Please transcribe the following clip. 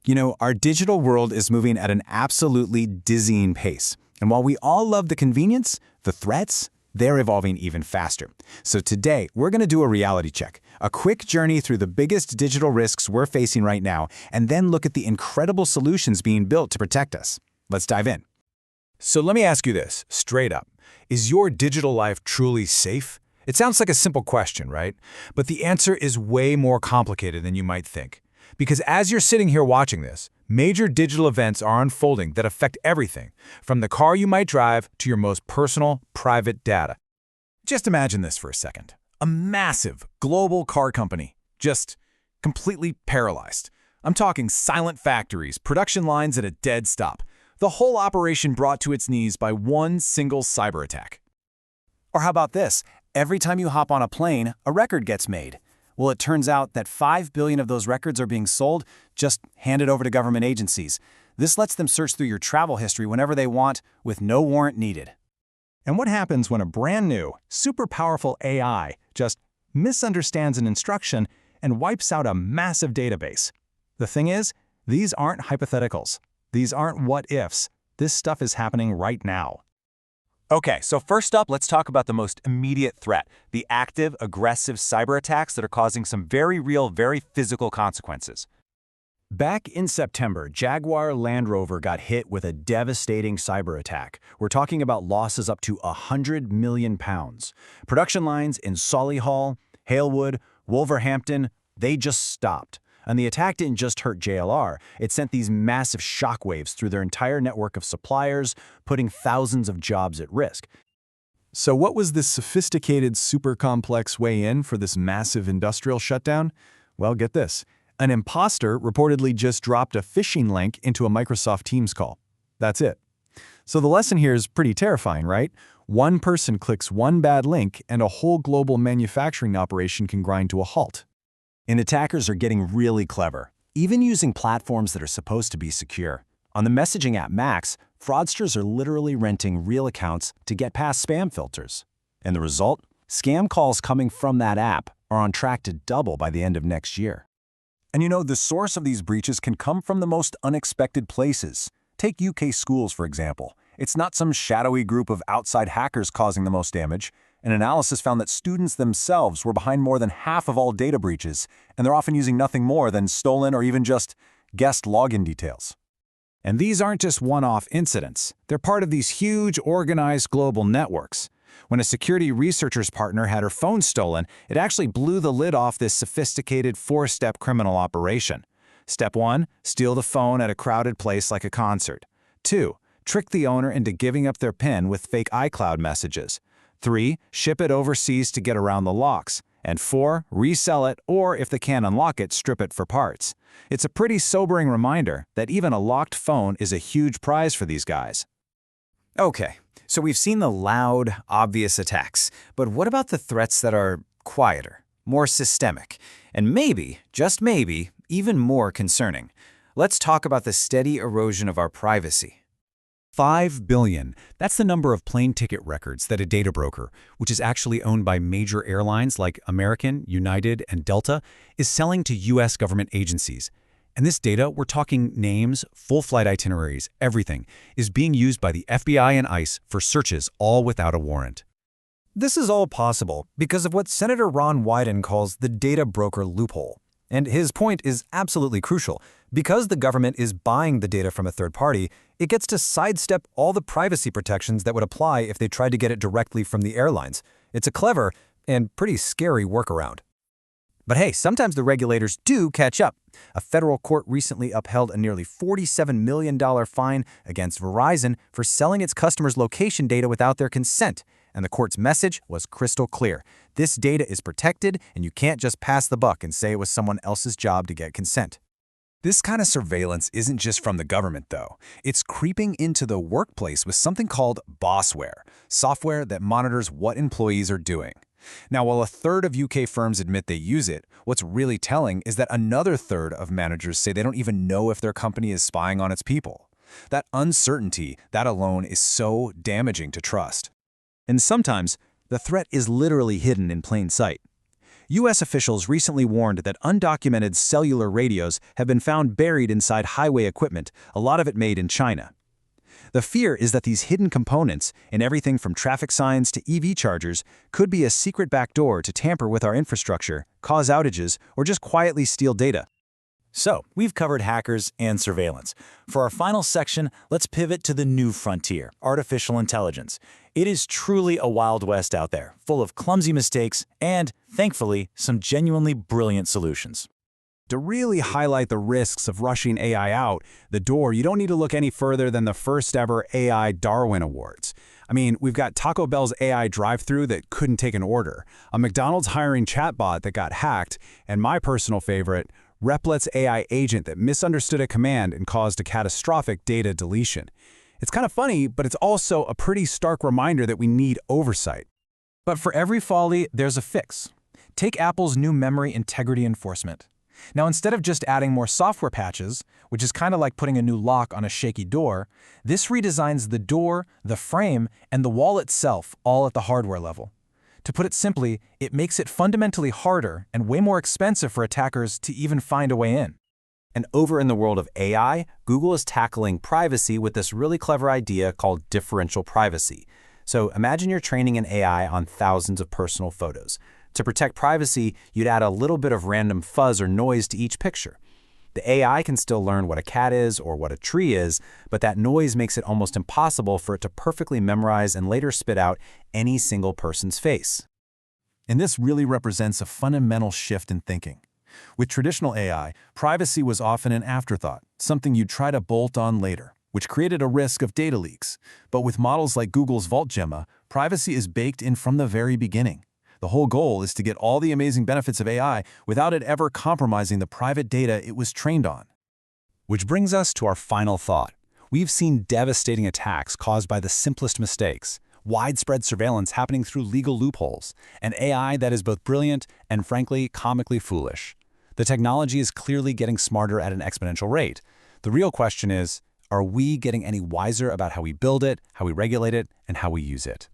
You know, our digital world is moving at an absolutely dizzying pace. And while we all love the convenience, the threats, they're evolving even faster. So today, we're going to do a reality check, a quick journey through the biggest digital risks we're facing right now, and then look at the incredible solutions being built to protect us. Let's dive in. So let me ask you this, straight up. Is your digital life truly safe? It sounds like a simple question, right? But the answer is way more complicated than you might think. Because as you're sitting here watching this, major digital events are unfolding that affect everything, from the car you might drive to your most personal, private data. Just imagine this for a second. A massive, global car company, just completely paralyzed. I'm talking silent factories, production lines at a dead stop. The whole operation brought to its knees by one single cyber attack. Or how about this? Every time you hop on a plane, a record gets made. Well, it turns out that 5 billion of those records are being sold, just handed over to government agencies. This lets them search through your travel history whenever they want, with no warrant needed. And what happens when a brand new, super powerful AI just misunderstands an instruction and wipes out a massive database? The thing is, these aren't hypotheticals. These aren't what-ifs. This stuff is happening right now. Okay, so first up, let's talk about the most immediate threat, the active, aggressive cyber attacks that are causing some very real, very physical consequences. Back in September, Jaguar Land Rover got hit with a devastating cyber attack. We're talking about losses up to £100 million. Production lines in Solihull, Halewood, Wolverhampton, they just stopped. And the attack didn't just hurt JLR, it sent these massive shockwaves through their entire network of suppliers, putting thousands of jobs at risk. So what was this sophisticated, super complex way in for this massive industrial shutdown? Well, get this. An imposter reportedly just dropped a phishing link into a Microsoft Teams call. That's it. So the lesson here is pretty terrifying, right? One person clicks one bad link and a whole global manufacturing operation can grind to a halt. And attackers are getting really clever, even using platforms that are supposed to be secure. On the messaging app Max, fraudsters are literally renting real accounts to get past spam filters. And the result? Scam calls coming from that app are on track to double by the end of next year. And you know, the source of these breaches can come from the most unexpected places. Take UK schools, for example. It's not some shadowy group of outside hackers causing the most damage. An analysis found that students themselves were behind more than half of all data breaches, and they're often using nothing more than stolen or even just guessed login details. And these aren't just one-off incidents. They're part of these huge, organized global networks. When a security researcher's partner had her phone stolen, it actually blew the lid off this sophisticated four-step criminal operation. Step 1, steal the phone at a crowded place like a concert. 2, trick the owner into giving up their PIN with fake iCloud messages. 3, ship it overseas to get around the locks. And 4, resell it, or if they can't unlock it, strip it for parts. It's a pretty sobering reminder that even a locked phone is a huge prize for these guys. Okay, so we've seen the loud, obvious attacks, but what about the threats that are quieter, more systemic, and maybe, just maybe, even more concerning? Let's talk about the steady erosion of our privacy. 5 billion. That's the number of plane ticket records that a data broker, which is actually owned by major airlines like American, United, and Delta, is selling to U.S. government agencies. And this data, we're talking names, full flight itineraries, everything, is being used by the FBI and ICE for searches all without a warrant. This is all possible because of what Senator Ron Wyden calls the data broker loophole. And his point is absolutely crucial. Because the government is buying the data from a third party, it gets to sidestep all the privacy protections that would apply if they tried to get it directly from the airlines. It's a clever and pretty scary workaround. But hey, sometimes the regulators do catch up. A federal court recently upheld a nearly $47 million fine against Verizon for selling its customers' location data without their consent. And the court's message was crystal clear. This data is protected, and you can't just pass the buck and say it was someone else's job to get consent. This kind of surveillance isn't just from the government, though. It's creeping into the workplace with something called bossware, software that monitors what employees are doing. Now, while a third of UK firms admit they use it, what's really telling is that another third of managers say they don't even know if their company is spying on its people. That uncertainty, that alone is so damaging to trust. And sometimes, the threat is literally hidden in plain sight. U.S. officials recently warned that undocumented cellular radios have been found buried inside highway equipment, a lot of it made in China. The fear is that these hidden components, in everything from traffic signs to EV chargers, could be a secret backdoor to tamper with our infrastructure, cause outages, or just quietly steal data. So, we've covered hackers and surveillance. For our final section, let's pivot to the new frontier, artificial intelligence. It is truly a wild west out there, full of clumsy mistakes and, thankfully, some genuinely brilliant solutions. To really highlight the risks of rushing AI out the door, you don't need to look any further than the first ever AI Darwin Awards. I mean, we've got Taco Bell's AI drive-thru that couldn't take an order, a McDonald's hiring chatbot that got hacked, and my personal favorite, Replet's AI agent that misunderstood a command and caused a catastrophic data deletion. It's kind of funny, but it's also a pretty stark reminder that we need oversight. But for every folly, there's a fix. Take Apple's new memory integrity enforcement. Now, instead of just adding more software patches, which is kind of like putting a new lock on a shaky door, this redesigns the door, the frame, and the wall itself all at the hardware level. To put it simply, it makes it fundamentally harder and way more expensive for attackers to even find a way in. And over in the world of AI, Google is tackling privacy with this really clever idea called differential privacy. So imagine you're training an AI on thousands of personal photos. To protect privacy, you'd add a little bit of random fuzz or noise to each picture. The AI can still learn what a cat is or what a tree is, but that noise makes it almost impossible for it to perfectly memorize and later spit out any single person's face. And this really represents a fundamental shift in thinking. With traditional AI, privacy was often an afterthought, something you'd try to bolt on later, which created a risk of data leaks. But with models like Google's Vault Gemma, privacy is baked in from the very beginning. The whole goal is to get all the amazing benefits of AI without it ever compromising the private data it was trained on. Which brings us to our final thought. We've seen devastating attacks caused by the simplest mistakes, widespread surveillance happening through legal loopholes, and AI that is both brilliant and, frankly, comically foolish. The technology is clearly getting smarter at an exponential rate. The real question is, are we getting any wiser about how we build it, how we regulate it, and how we use it?